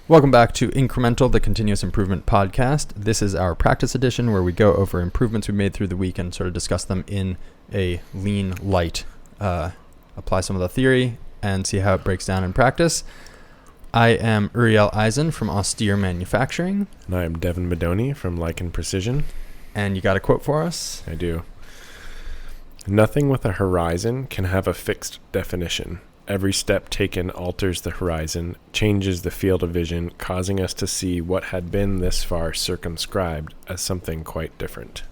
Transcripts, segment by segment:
Welcome back to Incremental, the Continuous Improvement Podcast. This is our practice edition where we go over improvements we made through the week and sort of discuss them in a lean light, apply some of the theory and see how it breaks down in practice. I am Uriel Eisen from Austere Manufacturing. And I am Devin Madoni from Lichen Precision. And you got a quote for us? I do. Nothing with a horizon can have a fixed definition. Every step taken alters the horizon, changes the field of vision, causing us to see what had been this far circumscribed as something quite different.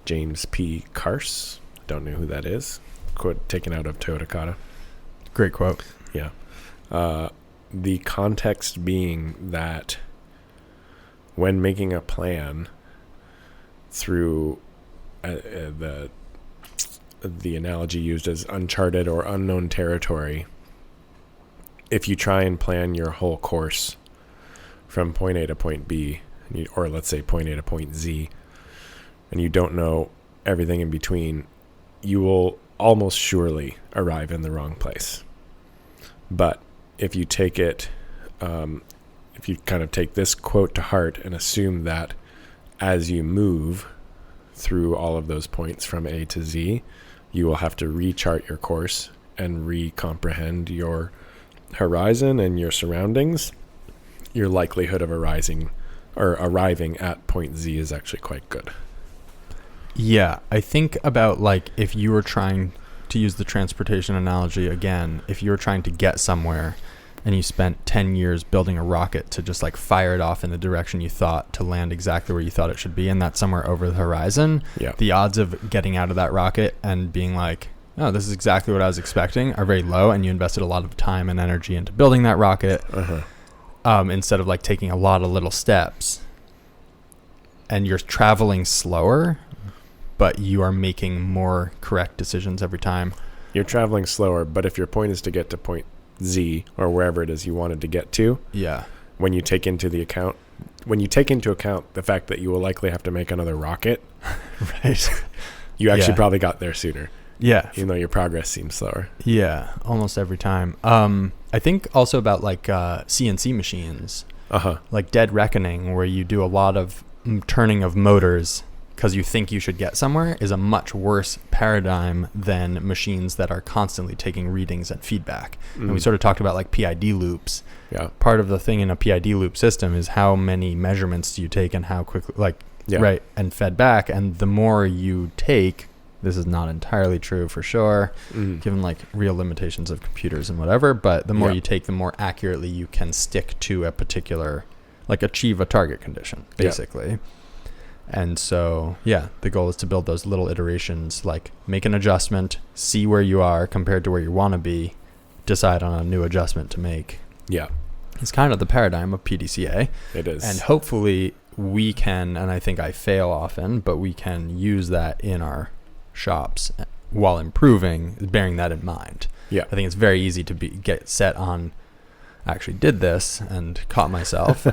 James P. Carse. Don't know who that is. Quote taken out of Toyota Kata. Great quote. Yeah. The context being that when making a plan through the analogy used as uncharted or unknown territory, if you try and plan your whole course from point A to point B, or let's say point A to point Z, and you don't know everything in between, you will almost surely arrive in the wrong place. But if you take it, if you kind of take this quote to heart and assume that as you move through all of those points from A to Z, you will have to rechart your course and recomprehend your horizon and your surroundings. Your likelihood of arriving at point Z is actually quite good. Yeah, I think about like if you were trying to use the transportation analogy again, if you were trying to get somewhere and you spent 10 years building a rocket to just like fire it off in the direction you thought to land exactly where you thought it should be, and that's somewhere over the horizon, the odds of getting out of that rocket and being like, oh, this is exactly what I was expecting are very low, and you invested a lot of time and energy into building that rocket instead of like taking a lot of little steps. And you're traveling slower, but you are making more correct decisions every time. You're traveling slower, but if your point is to get to point Z or wherever it is you wanted to get to, when you take into account the fact that you will likely have to make another rocket, right, you actually probably got there sooner, even though your progress seems slower. Almost every time. I think also about like CNC machines, like Dead Reckoning, where you do a lot of turning of motors because you think you should get somewhere, is a much worse paradigm than machines that are constantly taking readings and feedback. And we sort of talked about like PID loops. Part of the thing in a PID loop system is how many measurements do you take and how quickly, right, and fed back. And the more you take, this is not entirely true for sure, given like real limitations of computers and whatever, but the more you take, the more accurately you can stick to a particular, like achieve a target condition, basically. And so, the goal is to build those little iterations, like make an adjustment, see where you are compared to where you want to be, decide on a new adjustment to make. It's kind of the paradigm of PDCA. It is. And hopefully we can, and I think I fail often, but we can use that in our shops while improving, bearing that in mind. I think it's very easy to get set on, I actually did this and caught myself.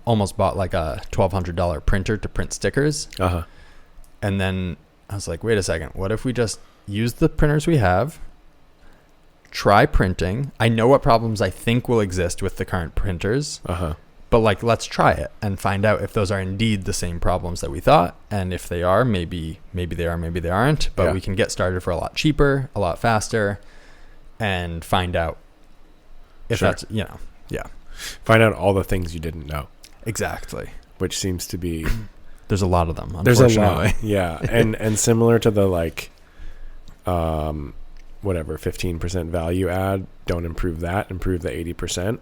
Almost bought like a $1,200 printer to print stickers. And then I was like, wait a second. What if we just use the printers we have, try printing? I know what problems I think will exist with the current printers. But like, let's try it and find out if those are indeed the same problems that we thought. And if they are, maybe they are, maybe they aren't. But we can get started for a lot cheaper, a lot faster, and find out if that's, find out all the things you didn't know. Exactly. Which seems to be... There's a lot of them, unfortunately. There's a lot, and similar to the like, whatever, 15% value add, don't improve that, improve the 80%.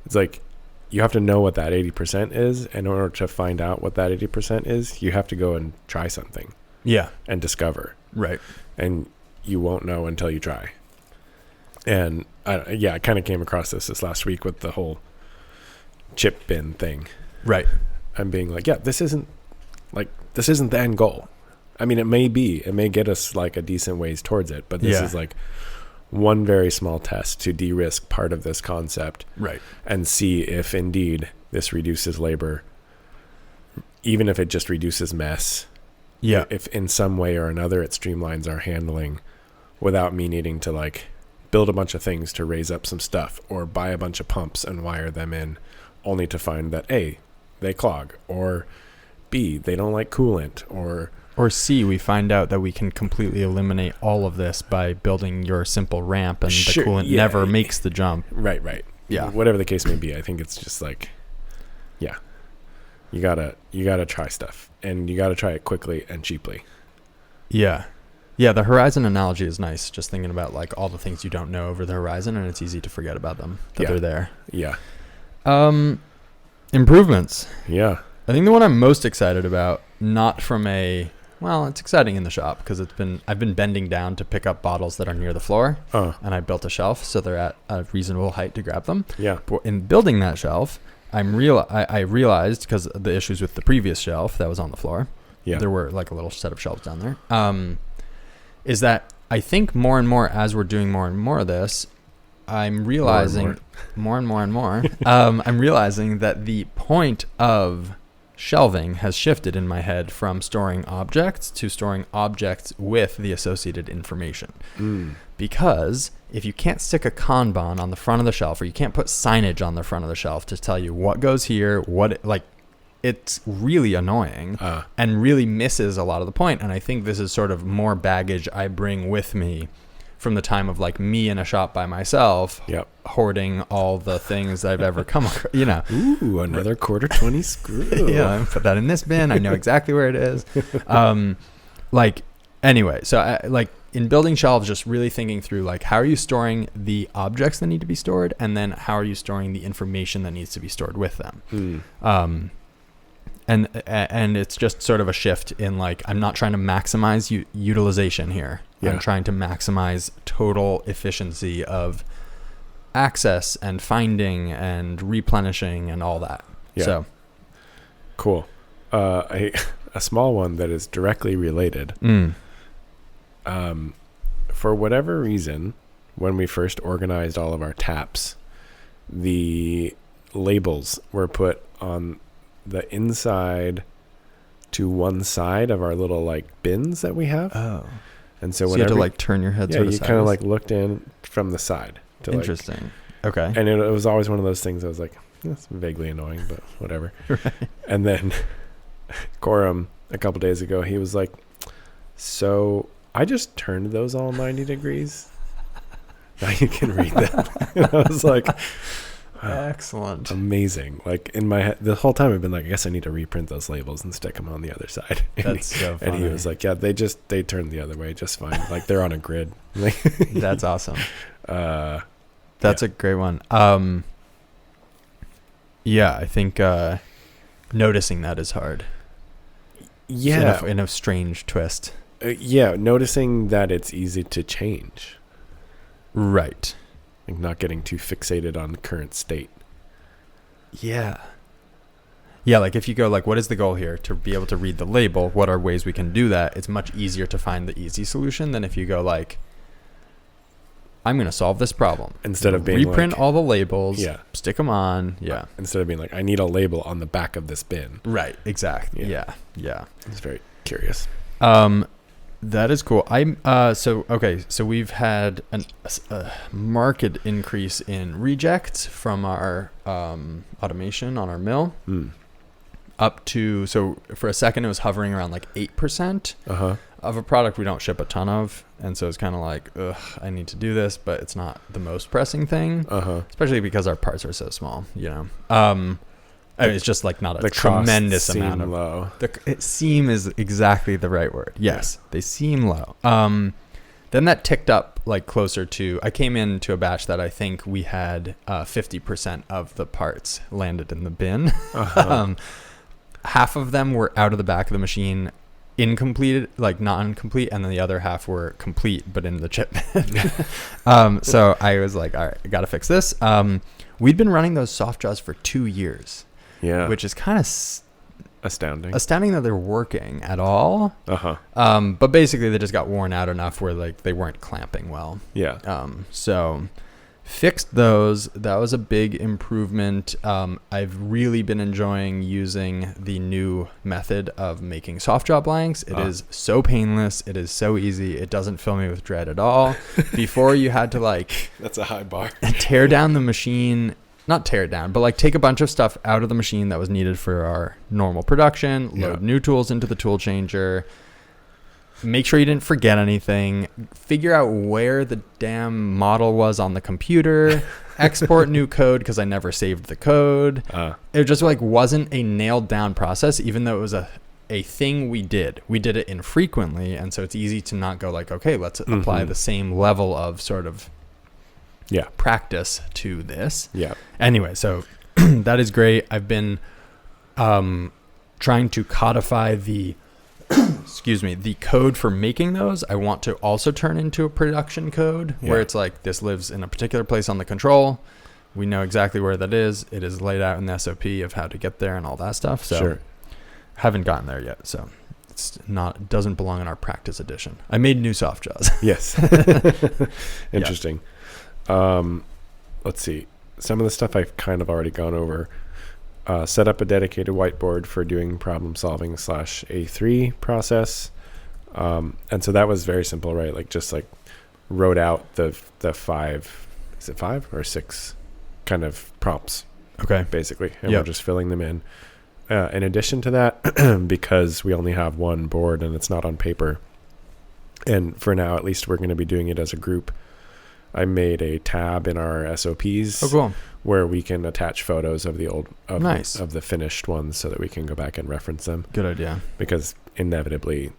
It's like, you have to know what that 80% is. In order to find out what that 80% is, you have to go and try something. And discover. Right. And you won't know until you try. And I kind of came across this last week with the whole chip bin thing. Right. I'm being like, this isn't the end goal. I mean, it may get us like a decent ways towards it, but this is like one very small test to de-risk part of this concept. Right. And see if indeed this reduces labor, even if it just reduces mess. If in some way or another it streamlines our handling without me needing to like build a bunch of things to raise up some stuff or buy a bunch of pumps and wire them in only to find that A, they clog, or B, they don't like coolant, or C, we find out that we can completely eliminate all of this by building your simple ramp, and the coolant never makes the jump. Right. Yeah. Whatever the case may be, I think it's just like, yeah, you gotta try stuff, and you gotta try it quickly and cheaply. Yeah. Yeah, the horizon analogy is nice. Just thinking about like all the things you don't know over the horizon, and it's easy to forget about them, that they're there. Yeah. Improvements. Yeah. I think the one I'm most excited about, not from it's exciting in the shop because I've been bending down to pick up bottles that are near the floor, and I built a shelf so they're at a reasonable height to grab them. Yeah. But in building that shelf, I realized, because of the issues with the previous shelf that was on the floor, there were like a little set of shelves down there, is that I think more and more as we're doing more and more of this, I'm realizing more and more, I'm realizing that the point of shelving has shifted in my head from storing objects to storing objects with the associated information. Because if you can't stick a Kanban on the front of the shelf, or you can't put signage on the front of the shelf to tell you what goes here, it's really annoying and really misses a lot of the point. And I think this is sort of more baggage I bring with me from the time of like me in a shop by myself, hoarding all the things I've ever come across, Ooh, another quarter 20 screw. I put that in this bin. I know exactly where it is. Anyway, so I in building shelves, just really thinking through like, how are you storing the objects that need to be stored? And then how are you storing the information that needs to be stored with them? And it's just sort of a shift in like, I'm not trying to maximize utilization here. I'm trying to maximize total efficiency of access and finding and replenishing and all that. So cool. A small one that is directly related. For whatever reason, when we first organized all of our taps, the labels were put on the inside to one side of our little like bins that we have. And so you had to like turn your head. Yeah, you kind of like looked in from the side. Interesting. Okay. And it was always one of those things I was like, that's vaguely annoying, but whatever. Right. And then Coram, a couple days ago, he was like, so I just turned those all 90 degrees. Now you can read them. And I was like, excellent. Amazing. Like in my head, the whole time I've been like, I guess I need to reprint those labels and stick them on the other side. That's so funny. And he was like, yeah, they turned the other way just fine. Like they're on a grid. That's awesome. That's a great one. I think noticing that is hard. Yeah. In a strange twist. Noticing that it's easy to change. Right. Like not getting too fixated on the current state. Yeah, like if you go like, what is the goal here? To be able to read the label, what are ways we can do that? It's much easier to find the easy solution than if you go like, I'm going to solve this problem. Instead of being reprint like, all the labels, stick them on. Instead of being like, I need a label on the back of this bin. Right, exactly. Yeah. It's very curious. That is cool. So we've had a marked increase in rejects from our automation on our mill, up to, so for a second it was hovering around like 8% of a product we don't ship a ton of, and so it's kind of like, I need to do this, but it's not the most pressing thing, especially because our parts are so small. I mean, it's just like not a tremendous amount of low. Seem is exactly the right word. Yes, they seem low. Then that ticked up like closer to, I came into a batch that I think we had 50% of the parts landed in the bin. Half of them were out of the back of the machine, incomplete, like non-complete, and then the other half were complete but in the chip bin. So I was like, all right, I got to fix this. We'd been running those soft jaws for 2 years. Yeah, which is kind of astounding that they're working at all. But basically they just got worn out enough where like they weren't clamping well. So fixed those. That was a big improvement. I've really been enjoying using the new method of making soft jaw blanks. It is so painless. It is so easy. It doesn't fill me with dread at all. Before you had to like, that's a high bar. tear down the machine. not tear it down, but like take a bunch of stuff out of the machine that was needed for our normal production, load new tools into the tool changer, make sure you didn't forget anything, figure out where the damn model was on the computer, export new code because I never saved the code. It just like wasn't a nailed down process, even though it was a thing we did. We did it infrequently, and so it's easy to not go like, okay, let's apply the same level of sort of practice to this. Anyway, so that is great. I've been trying to codify the the code for making those. I want to also turn into a production code where it's like, this lives in a particular place on the control. We know exactly where that is. It is laid out in the SOP of how to get there and all that stuff. So haven't gotten there yet. So it doesn't belong in our practice edition. I made new soft jaws. Yes. Interesting. Let's see. Some of the stuff I've kind of already gone over. Set up a dedicated whiteboard for doing problem solving / A3 process. And so that was very simple, right? Like just like wrote out the 5, is it 5 or 6 kind of prompts? Okay. Basically. And we're just filling them in. In addition to that, because we only have one board and it's not on paper, and for now, at least we're going to be doing it as a group, I made a tab in our SOPs where we can attach photos of the old, of the finished ones so that we can go back and reference them. Good idea. Because inevitably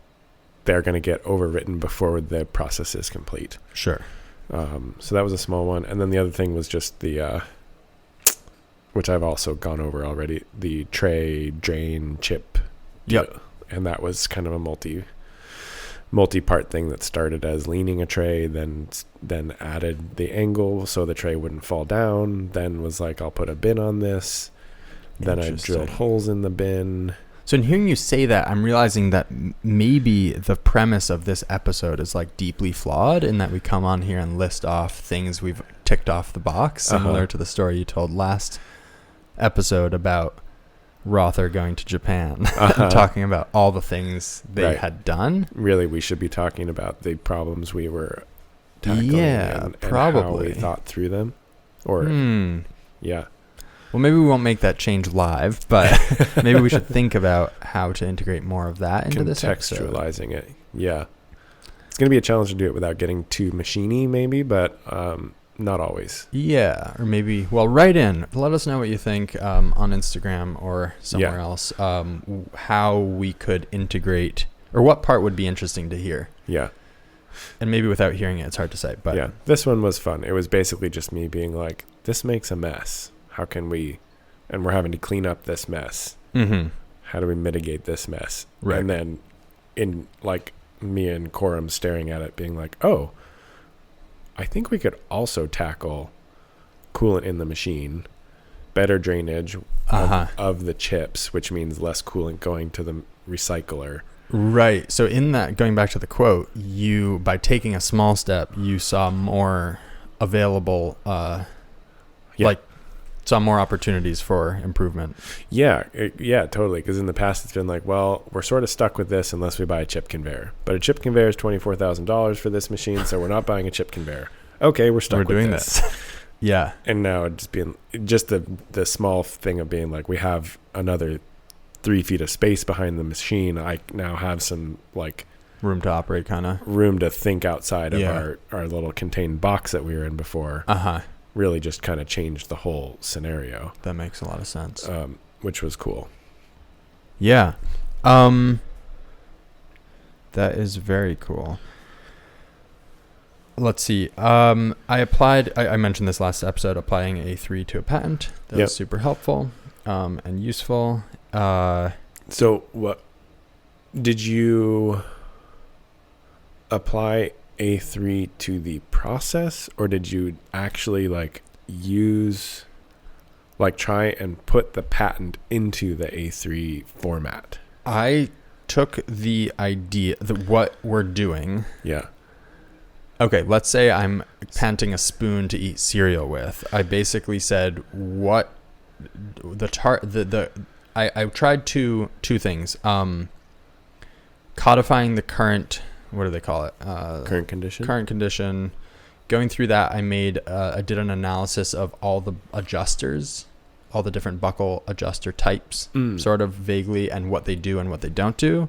they're going to get overwritten before the process is complete. Sure. So that was a small one. And then the other thing was just the, which I've also gone over already, the tray drain chip. Yep. And that was kind of a multi-part thing that started as leaning a tray, then added the angle so the tray wouldn't fall down, then was like, I'll put a bin on this, then I drilled holes in the bin. So in hearing you say that, I'm realizing that maybe the premise of this episode is like deeply flawed in that we come on here and list off things we've ticked off the box, similar to the story you told last episode about Rother going to Japan and talking about all the things they had done. Really, we should be talking about the problems we were tackling and probably how we thought through them. Or well, maybe we won't make that change live, but maybe we should think about how to integrate more of that into this episode. Contextualizing it. Yeah. It's going to be a challenge to do it without getting too machiney, maybe, but not always. Yeah. Or maybe, write in. Let us know what you think on Instagram or somewhere else, how we could integrate, or what part would be interesting to hear. Yeah. And maybe without hearing it, it's hard to say. But yeah, this one was fun. It was basically just me being like, this makes a mess. How can we, and we're having to clean up this mess. How do we mitigate this mess? Right. And then in like me and Coram staring at it being like, oh, I think we could also tackle coolant in the machine, better drainage of the chips, which means less coolant going to the recycler. Right. So in that, going back to the quote, you, by taking a small step, you saw more available, saw more opportunities for improvement. Yeah, totally. Because in the past, it's been like, well, we're sort of stuck with this unless we buy a chip conveyor. But a chip conveyor is $24,000 for this machine, so we're not buying a chip conveyor. Okay, we're stuck with doing this. Yeah. And now it's being just the small thing of being like, we have another 3 feet of space behind the machine. I now have some like room to operate, kind of room to think outside of our little contained box that we were in before. Really just kind of changed the whole scenario. That makes a lot of sense. Which was cool. Yeah. That is very cool. Let's see. I applied, I mentioned this last episode, applying A3 to a patent. That was super helpful and useful. So what did you apply A3 to the process, or did you actually try and put the patent into the A3 format? I took the idea that what we're doing. Yeah. Okay, let's say I'm patenting a spoon to eat cereal with. I basically said what I tried two things. Codifying the current, what do they call it? Current condition. Current condition, going through that, I did an analysis of all the adjusters, all the different buckle adjuster types, sort of vaguely, and what they do and what they don't do,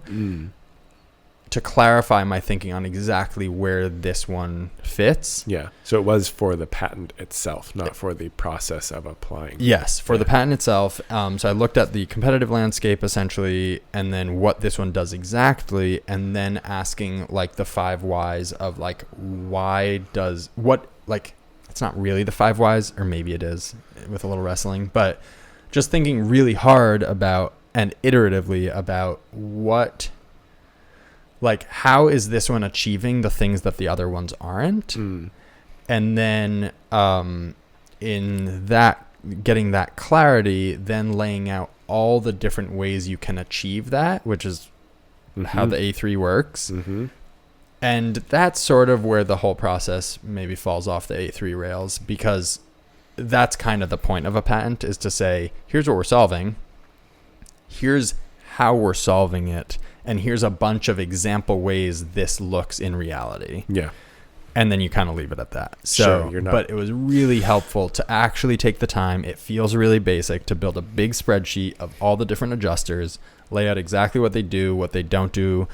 to clarify my thinking on exactly where this one fits. Yeah. So it was for the patent itself, not for the process of applying. Yes, for the patent itself. So I looked at the competitive landscape essentially, and then what this one does exactly, and then asking like the 5 whys of like, it's not really the 5 whys, or maybe it is with a little wrestling, but just thinking really hard about and iteratively about how is this one achieving the things that the other ones aren't? And then in that, getting that clarity, then laying out all the different ways you can achieve that, which is how the A3 works. And that's sort of where the whole process maybe falls off the A3 rails, because that's kind of the point of a patent, is to say, here's what we're solving, here's how we're solving it, and here's a bunch of example ways this looks in reality. Yeah. And then you kind of leave it at that. So, sure, but it was really helpful to actually take the time. It feels really basic to build a big spreadsheet of all the different adjusters, lay out exactly what they do, what they don't do.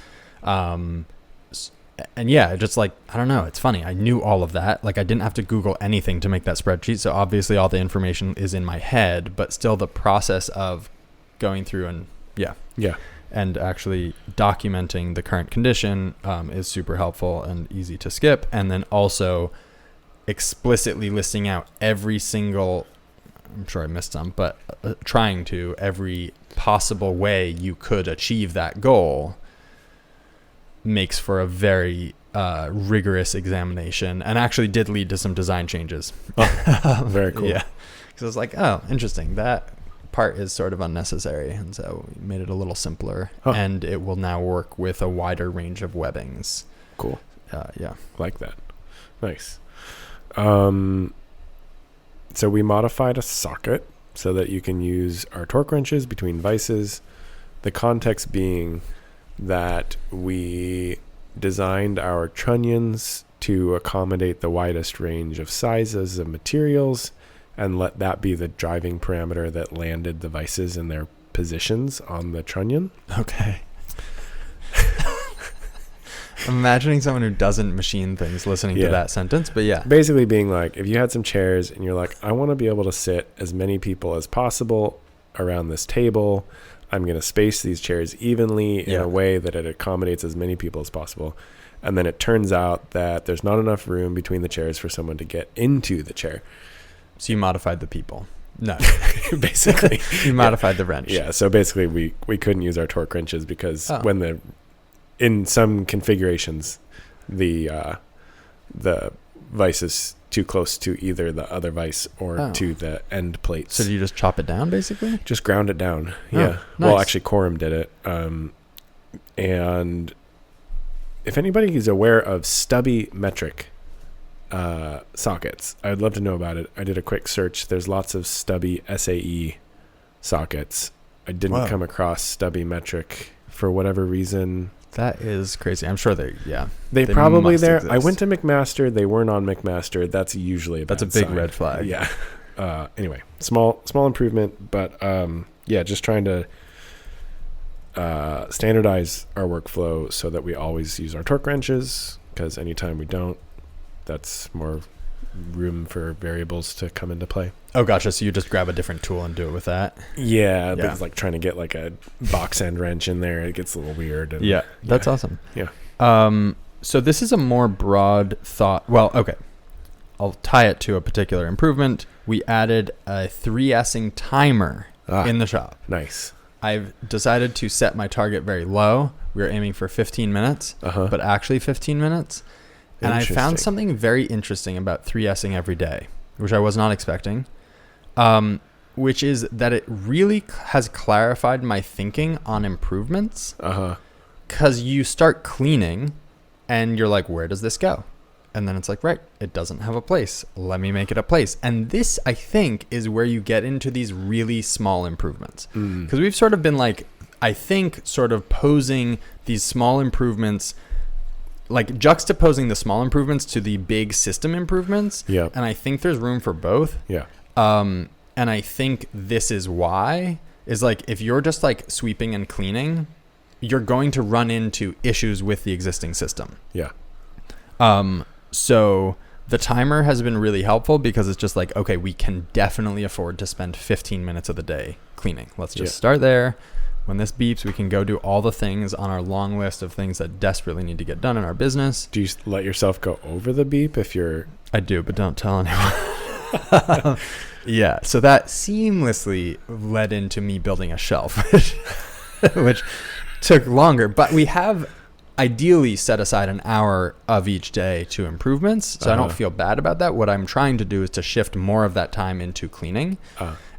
And yeah, just like, I don't know, it's funny. I knew all of that. Like, I didn't have to Google anything to make that spreadsheet. So obviously all the information is in my head, but still the process of going through and and actually documenting the current condition is super helpful and easy to skip. And then also explicitly listing out every single, I'm sure I missed some, but trying to every possible way you could achieve that goal makes for a very rigorous examination, and actually did lead to some design changes. Oh, very cool. Yeah, because I was like, oh, interesting, that part is sort of unnecessary, and so we made it a little simpler. And it will now work with a wider range of webbings. Cool. Yeah, like that. Nice. So we modified a socket so that you can use our torque wrenches between vices, the context being that we designed our trunnions to accommodate the widest range of sizes of materials, and let that be the driving parameter that landed the vices in their positions on the trunnion. Okay. I'm imagining someone who doesn't machine things listening to that sentence, but yeah. Basically being like, if you had some chairs and you're like, I want to be able to sit as many people as possible around this table, I'm going to space these chairs evenly in a way that it accommodates as many people as possible. And then it turns out that there's not enough room between the chairs for someone to get into the chair. So you modified the people. No. Basically. You modified the wrench. Yeah. So basically we couldn't use our torque wrenches because in some configurations, the vice is too close to either the other vice or to the end plates. So do you just chop it down basically? Just ground it down. Yeah. Nice. Well, actually Quorum did it. And if anybody is aware of stubby metric sockets, I'd love to know about it. I did a quick search. There's lots of stubby SAE sockets. I didn't come across stubby metric for whatever reason. That is crazy. I'm sure they probably there. Exist. I went to McMaster. They weren't on McMaster. That's usually a big sign. Red flag. Yeah. Anyway, small improvement, but just trying to standardize our workflow so that we always use our torque wrenches, because anytime we don't, that's more room for variables to come into play. Oh, gotcha. So you just grab a different tool and do it with that? Yeah. It's like trying to get like a box end wrench in there. It gets a little weird. And, that's awesome. Yeah. So this is a more broad thought. Well, okay. I'll tie it to a particular improvement. We added a 3S'ing timer in the shop. Nice. I've decided to set my target very low. We were aiming for 15 minutes, but actually 15 minutes. And I found something very interesting about 3S'ing every day, which I was not expecting, which is that it really has clarified my thinking on improvements. Because you start cleaning and you're like, where does this go? And then it's like, right, it doesn't have a place. Let me make it a place. And this, I think, is where you get into these really small improvements. Because we've sort of been like, I think, sort of posing these small improvements like juxtaposing the small improvements to the big system improvements. Yeah. And I think there's room for both. Yeah. And I think this is why is like, if you're just like sweeping and cleaning, you're going to run into issues with the existing system. Yeah. So the timer has been really helpful because it's just like, okay, we can definitely afford to spend 15 minutes of the day cleaning. Let's just start there. When this beeps, we can go do all the things on our long list of things that desperately need to get done in our business. Do you let yourself go over the beep if you're... I do, but don't tell anyone. Yeah, so that seamlessly led into me building a shelf, which took longer. But we have ideally set aside an hour of each day to improvements, so I don't feel bad about that. What I'm trying to do is to shift more of that time into cleaning.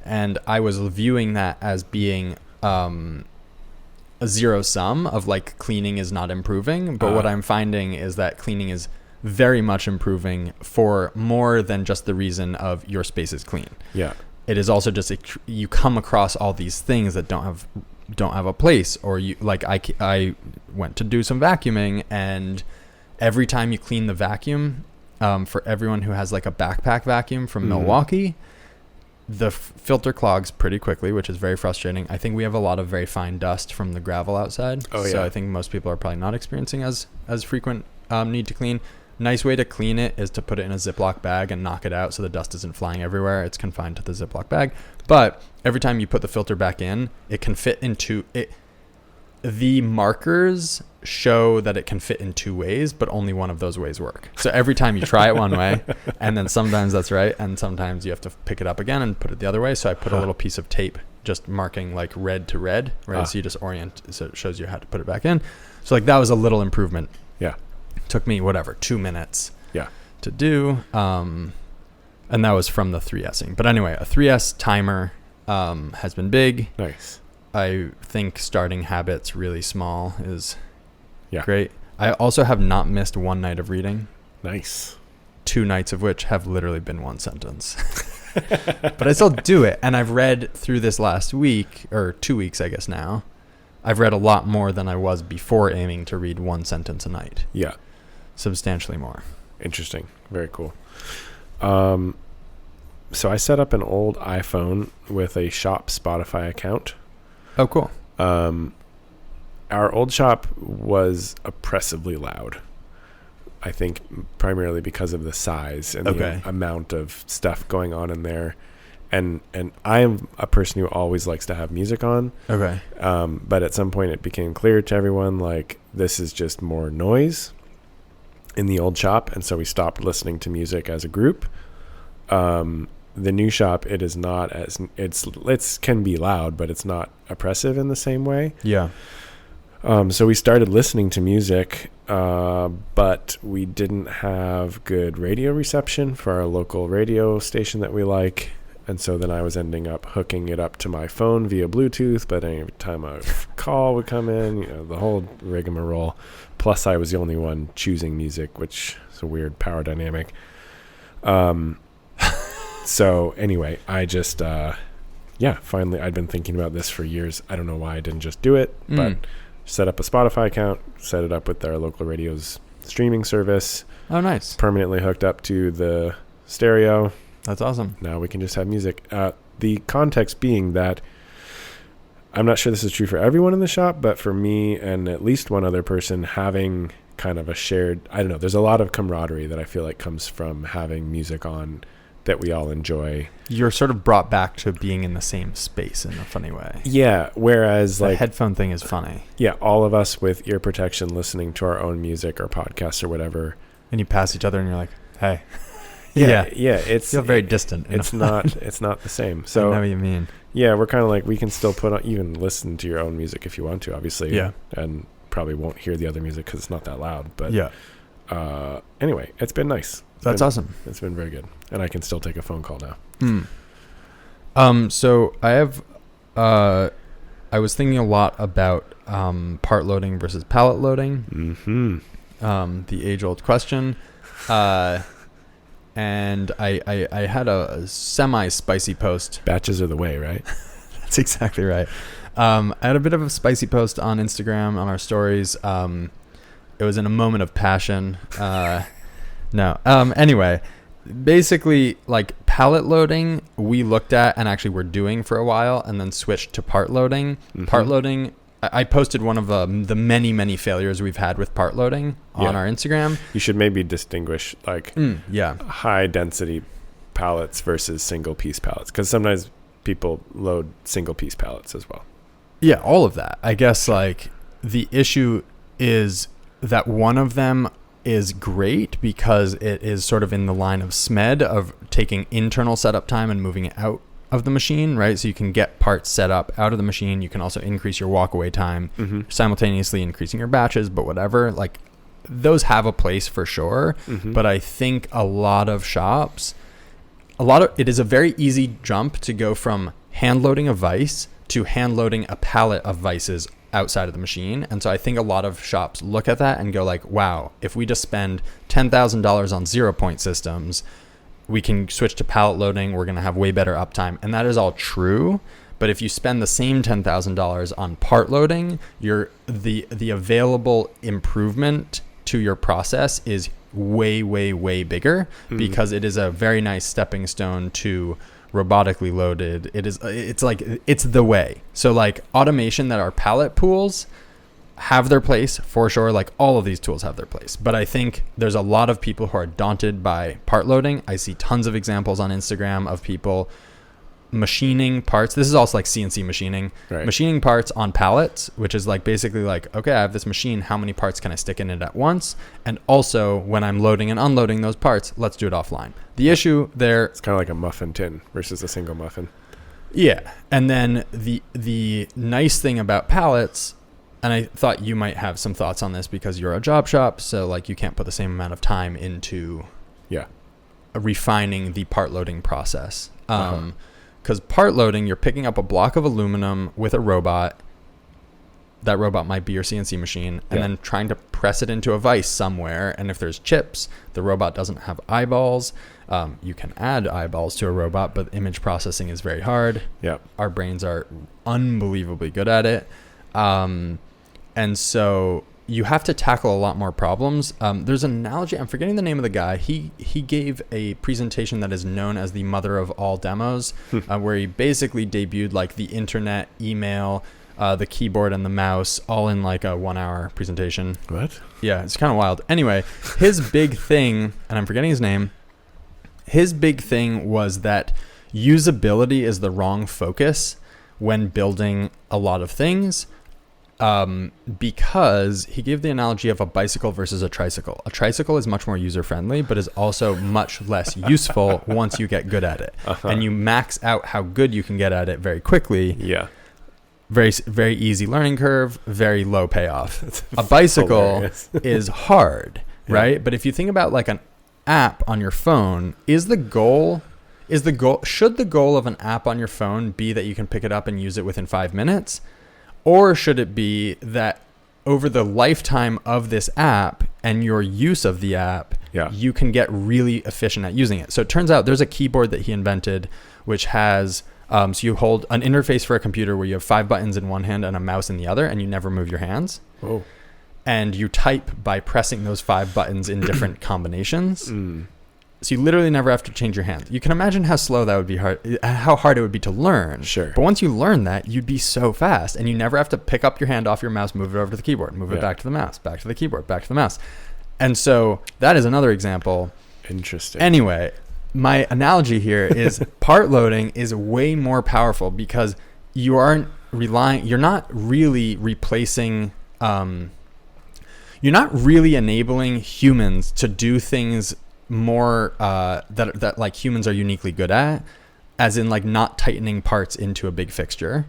And I was viewing that as being... a zero sum of like cleaning is not improving, but what I'm finding is that cleaning is very much improving for more than just the reason of your space is clean. Yeah. It is also just you come across all these things that don't have a place, or you like I went to do some vacuuming, and every time you clean the vacuum, for everyone who has like a backpack vacuum from Milwaukee, the filter clogs pretty quickly, which is very frustrating. I think we have a lot of very fine dust from the gravel outside. So I think most people are probably not experiencing as frequent need to clean. Nice way to clean it is to put it in a Ziploc bag and knock it out so the dust isn't flying everywhere. It's confined to the Ziploc bag. But every time you put the filter back in, it can fit into it. The markers show that it can fit in two ways, but only one of those ways work. So every time you try it one way, and then sometimes that's right, and sometimes you have to pick it up again and put it the other way. So I put a little piece of tape just marking like red to red, right? So you just orient, so it shows you how to put it back in. So like that was a little improvement. Yeah. Took me 2 minutes to do. And that was from the 3Sing. But anyway, a 3S timer has been big. Nice. I think starting habits really small is great. I also have not missed one night of reading. Nice. 2 nights of which have literally been one sentence. But I still do it. And I've read through this last week, or 2 weeks, I guess now. I've read a lot more than I was before aiming to read one sentence a night. Yeah. Substantially more. Interesting. Very cool. So I set up an old iPhone with a shop Spotify account. Oh, cool. Our old shop was oppressively loud. I think primarily because of the size and the amount of stuff going on in there. And I am a person who always likes to have music on. Okay. But at some point it became clear to everyone, like, this is just more noise in the old shop. And so we stopped listening to music as a group. The new shop, it is not as, it can be loud, but it's not oppressive in the same way. Yeah. So we started listening to music, but we didn't have good radio reception for our local radio station that we like. And so then I was ending up hooking it up to my phone via Bluetooth, but every time a call would come in, the whole rigmarole. Plus I was the only one choosing music, which is a weird power dynamic. So anyway, I just, finally I'd been thinking about this for years. I don't know why I didn't just do it, but set up a Spotify account, set it up with our local radio's streaming service. Oh, nice. Permanently hooked up to the stereo. That's awesome. Now we can just have music. The context being that I'm not sure this is true for everyone in the shop, but for me and at least one other person, having kind of a shared, I don't know, there's a lot of camaraderie that I feel like comes from having music on that we all enjoy. You're sort of brought back to being in the same space in a funny way. Yeah, whereas the headphone thing is funny. Yeah, all of us with ear protection listening to our own music or podcasts or whatever. And you pass each other and you're like, hey. Yeah, it's feel very distant. It's not the same. So I know what you mean. Yeah, we're kind of like, we can still put on, even listen to your own music if you want to, obviously. Yeah. And probably won't hear the other music because it's not that loud. But yeah. Anyway, it's been nice. That's awesome. It's been very good, and I can still take a phone call now. So I have, I was thinking a lot about part loading versus pallet loading. Mm-hmm. The age-old question. And I had a semi-spicy post. Batches are the way, right? That's exactly right. I had a bit of a spicy post on Instagram, on our stories, It was in a moment of passion. No. Anyway, basically, like pallet loading, we looked at and actually were doing for a while, and then switched to part loading. Mm-hmm. Part loading, I posted one of the many, many failures we've had with part loading on our Instagram. You should maybe distinguish like high density pallets versus single piece pallets, because sometimes people load single piece pallets as well. Yeah, all of that. I guess like the issue is that one of them is great because it is sort of in the line of SMED, of taking internal setup time and moving it out of the machine, right? So you can get parts set up out of the machine. You can also increase your walkaway time, simultaneously increasing your batches, but whatever. Like those have a place for sure. But I think a lot of shops, it is a very easy jump to go from hand loading a vise to hand loading a pallet of vices outside of the machine. And so I think a lot of shops look at that and go like, wow, if we just spend $10,000 on 0-point systems, we can switch to pallet loading. We're going to have way better uptime. And that is all true. But if you spend the same $10,000 on part loading, the available improvement to your process is way, way, way bigger, because it is a very nice stepping stone to robotically loaded. It's the way. So like automation that are pallet pools have their place for sure. Like all of these tools have their place, but I think there's a lot of people who are daunted by part loading. I see tons of examples on Instagram of people machining parts. This is also like CNC machining, right? Machining parts on pallets, which is like basically like, okay, I have this machine, how many parts can I stick in it at once? And also when I'm loading and unloading those parts, let's do it offline. The issue there, it's kind of like a muffin tin versus a single muffin. Yeah. And then the nice thing about pallets, and I thought you might have some thoughts on this because you're a job shop, so like you can't put the same amount of time into refining the part loading process. Because part loading, you're picking up a block of aluminum with a robot. That robot might be your CNC machine, and then trying to press it into a vise somewhere. And if there's chips, the robot doesn't have eyeballs. You can add eyeballs to a robot, but image processing is very hard. Yeah, our brains are unbelievably good at it. And so you have to tackle a lot more problems. There's an analogy. I'm forgetting the name of the guy. He gave a presentation that is known as the mother of all demos, where he basically debuted like the internet, email, the keyboard and the mouse all in like a 1-hour presentation. What? Yeah, it's kind of wild. Anyway, his big thing, and I'm forgetting his name, his big thing was that usability is the wrong focus when building a lot of things. Because he gave the analogy of a bicycle versus a tricycle. A tricycle is much more user-friendly, but is also much less useful once you get good at it. And you max out how good you can get at it very quickly. Yeah. Very, very easy learning curve, very low payoff. A bicycle is hard, right? But if you think about like an app on your phone, should the goal of an app on your phone be that you can pick it up and use it within 5 minutes? Or should it be that over the lifetime of this app and your use of the app, you can get really efficient at using it? So it turns out there's a keyboard that he invented, which has, so you hold an interface for a computer where you have 5 buttons in one hand and a mouse in the other, and you never move your hands. Whoa. And you type by pressing those 5 buttons in different combinations. So you literally never have to change your hands. You can imagine how slow that would be, how hard it would be to learn. Sure. But once you learn that, you'd be so fast, and you never have to pick up your hand off your mouse, move it over to the keyboard, move it back to the mouse, back to the keyboard, back to the mouse. And so that is another example. Interesting. Anyway, my analogy here is part loading is way more powerful because you're not really replacing, you're not really enabling humans to do things more that like humans are uniquely good at, as in like not tightening parts into a big fixture.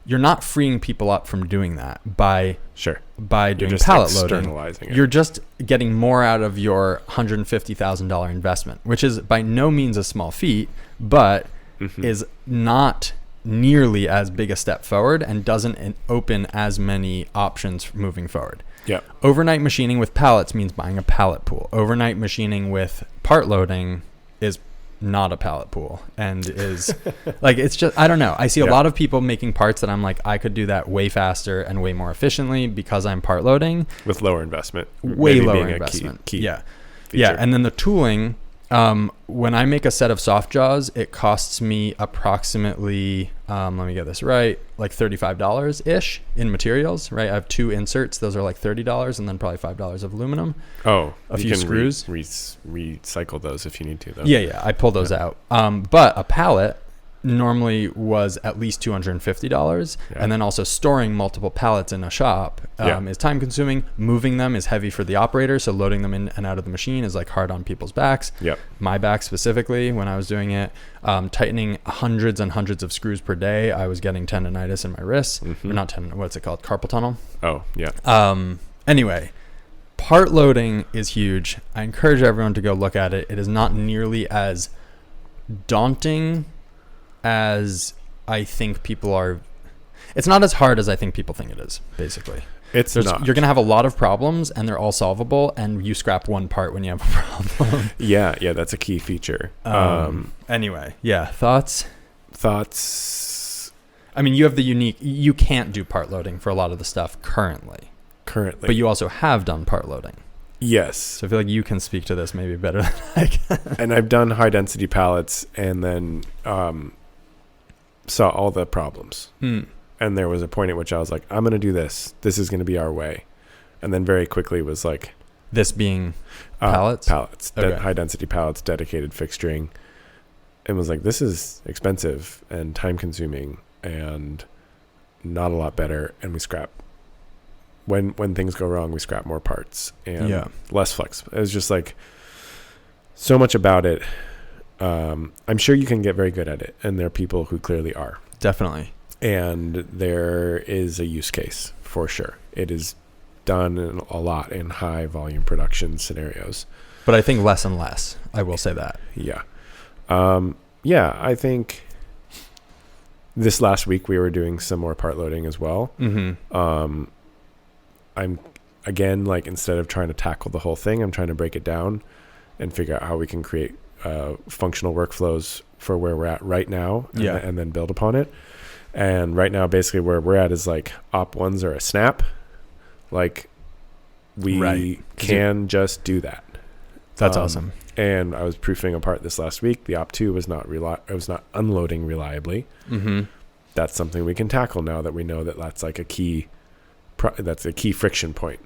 You're not freeing people up from doing that by doing pallet loading. You're just getting more out of your $150,000 investment, which is by no means a small feat, but is not nearly as big a step forward and doesn't open as many options moving forward. Yeah. Overnight machining with pallets means buying a pallet pool. Overnight machining with part loading is not a pallet pool and is like, it's just, I don't know. I see a lot of people making parts that I'm like, I could do that way faster and way more efficiently because I'm part loading with lower investment, way lower investment. Key yeah. feature. Yeah. And then the tooling, when I make a set of soft jaws, it costs me approximately, let me get this right, like $35 ish in materials, right? I have 2 inserts. Those are like $30 and then probably $5 of aluminum. Oh, a few screws. Recycle those if you need to, though. Yeah. I pull those out. But a pallet normally was at least $250. And then also storing multiple pallets in a shop is time consuming. Moving them is heavy for the operator. So loading them in and out of the machine is like hard on people's backs. My back specifically when I was doing it. Tightening hundreds and hundreds of screws per day. I was getting tendonitis in my wrists. Or not tendon, what's it called? Carpal tunnel. Oh, yeah. Anyway, part loading is huge. I encourage everyone to go look at it. It is not nearly as daunting as I think people are. It's not as hard as I think people think it is, basically. It's not. You're going to have a lot of problems and they're all solvable, and you scrap one part when you have a problem. Yeah, that's a key feature. Anyway, thoughts? I mean, you have you can't do part loading for a lot of the stuff currently. But you also have done part loading. Yes. So I feel like you can speak to this maybe better than I can. And I've done high density pallets and then saw all the problems. And there was a point at which I was like, I'm going to do this. This is going to be our way. And then very quickly was like... This being pallets? Pallets. Okay. High density pallets, dedicated fixturing. And was like, this is expensive and time consuming and not a lot better. And we scrap. When things go wrong, we scrap more parts and less flex. It was just like so much about it. I'm sure you can get very good at it. And there are people who clearly are. Definitely. And there is a use case for sure. It is done a lot in high volume production scenarios. But I think less and less. I will say that. Yeah. I think this last week we were doing some more part loading as well. I'm again, like, instead of trying to tackle the whole thing, I'm trying to break it down and figure out how we can create functional workflows for where we're at right now and then build upon it. And right now, basically where we're at is like op ones are a snap. Like we can just do that. That's awesome. And I was proofing a part this last week. The op 2 was not unloading reliably. That's something we can tackle now that we know that that's like a key friction point.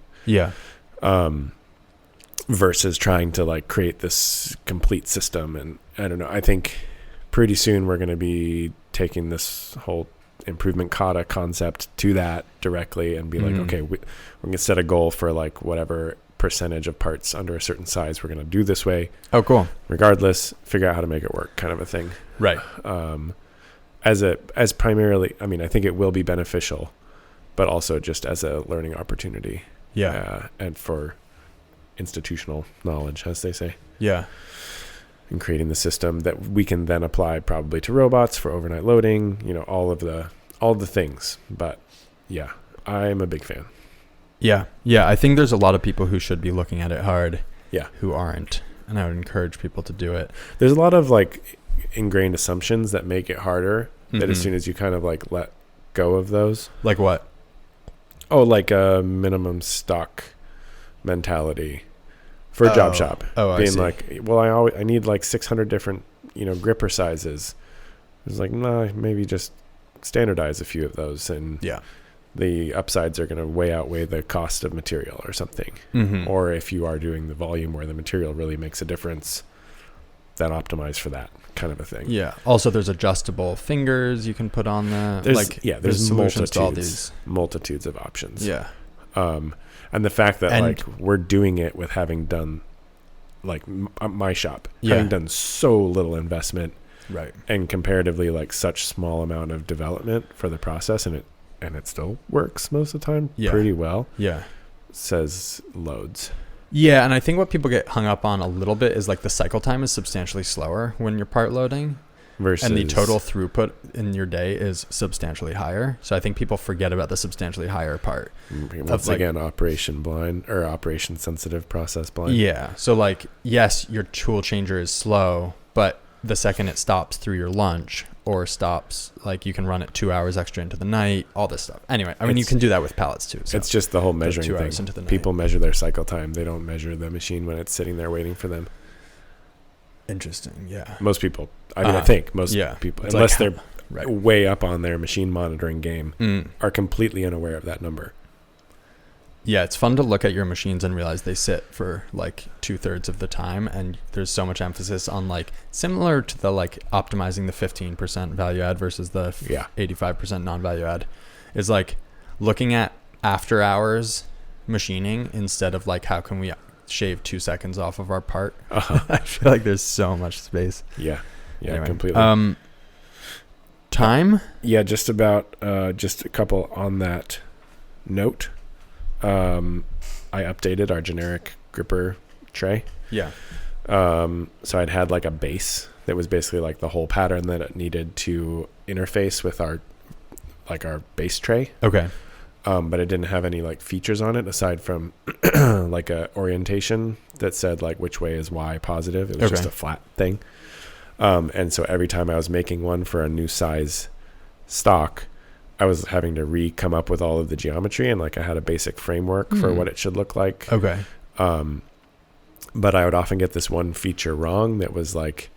Versus trying to like create this complete system. And I don't know, I think pretty soon we're going to be taking this whole improvement kata concept to that directly and be like, okay, we're going to set a goal for like whatever percentage of parts under a certain size we're going to do this way. Oh, cool. Regardless, figure out how to make it work, kind of a thing. Right. As primarily, I mean, I think it will be beneficial, but also just as a learning opportunity. And for institutional knowledge, as they say. And creating the system that we can then apply probably to robots for overnight loading, all the things. But I'm a big fan. I think there's a lot of people who should be looking at it hard who aren't, and I would encourage people to do it. There's a lot of like ingrained assumptions that make it harder that as soon as you kind of like let go of those. Like what? Like a minimum stock mentality for a job shop. Being like, well, I need like 600 different, gripper sizes. It's like, nah, maybe just standardize a few of those, and the upsides are going to outweigh the cost of material or something. Or if you are doing the volume where the material really makes a difference, then optimize for that kind of a thing. Also, there's adjustable fingers you can put on the there's solutions to all these multitudes of options. And the fact that like we're doing it with having done like my shop having done so little investment, and comparatively like such small amount of development for the process, and it still works most of the time pretty well. Says loads. And I think what people get hung up on a little bit is like the cycle time is substantially slower when you're part loading. And the total throughput in your day is substantially higher. So I think people forget about the substantially higher part. Once again, operation blind or operation sensitive, process blind. So like, yes, your tool changer is slow, but the second it stops through your lunch or stops, like you can run it 2 hours extra into the night, all this stuff. Anyway, I mean, you can do that with pallets too. So it's just the whole measuring 2 hours thing. into the night. People measure their cycle time. They don't measure the machine when it's sitting there waiting for them. Interesting. Yeah. Most people, I mean, I think most people, It's unless like, they're way up on their machine monitoring game, are completely unaware of that number. Yeah, it's fun to look at your machines and realize they sit for like 2/3 of the time, and there's so much emphasis on like similar to the like optimizing the 15% value add versus the 85% non-value add, is like looking at after hours machining instead of like how can we shave 2 seconds off of our part. I feel like there's so much space. Yeah, anyway, completely. Time? Yeah, just about just a couple on that note. I updated our generic gripper tray. Yeah. So I'd had like a base that was basically like the whole pattern that it needed to interface with our base tray. Okay. But it didn't have any like features on it aside from like a orientation that said like which way is Y positive. It was just a flat thing. And so every time I was making one for a new size stock, I was having to come up with all of the geometry, and like I had a basic framework for what it should look like. Okay. But I would often get this one feature wrong that was like,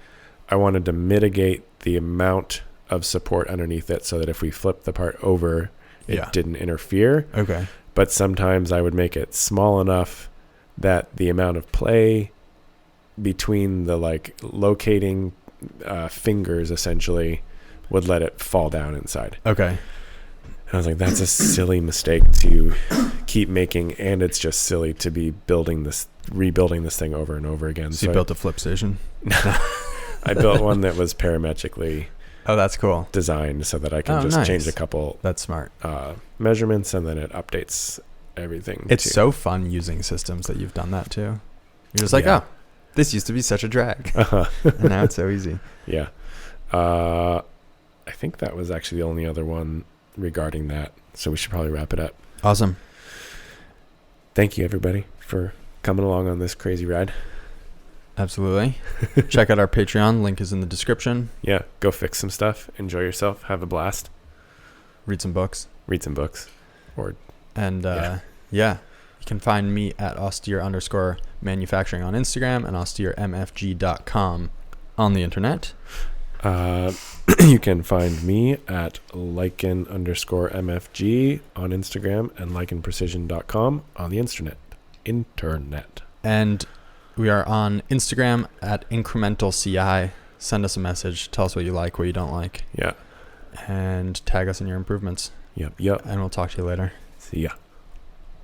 I wanted to mitigate the amount of support underneath it so that if we flipped the part over, it didn't interfere. Okay. But sometimes I would make it small enough that the amount of play between the like locating fingers essentially would let it fall down inside. Okay. I was like, that's a silly mistake to keep making, and it's just silly to be rebuilding this thing over and over again. So you built a flip station? I built one that was parametrically that's cool. designed so that I can change a couple that's smart measurements, and then it updates everything. It's so fun using systems that you've done that too. You're just like, this used to be such a drag. And now it's so easy. Yeah. I think that was actually the only other one regarding that, so we should probably wrap it up. Awesome. Thank you everybody for coming along on this crazy ride. Absolutely. Check out our Patreon, link is in the description. Yeah, go fix some stuff, enjoy yourself, have a blast, read some books or you can find me at austere_manufacturing on Instagram and austeremfg.com on the internet. You can find me at lichen_mfg on Instagram and lichenprecision.com on the internet. And we are on Instagram at incrementalci. Send us a message. Tell us what you like, what you don't like. Yeah. And tag us in your improvements. Yep. And we'll talk to you later. See ya.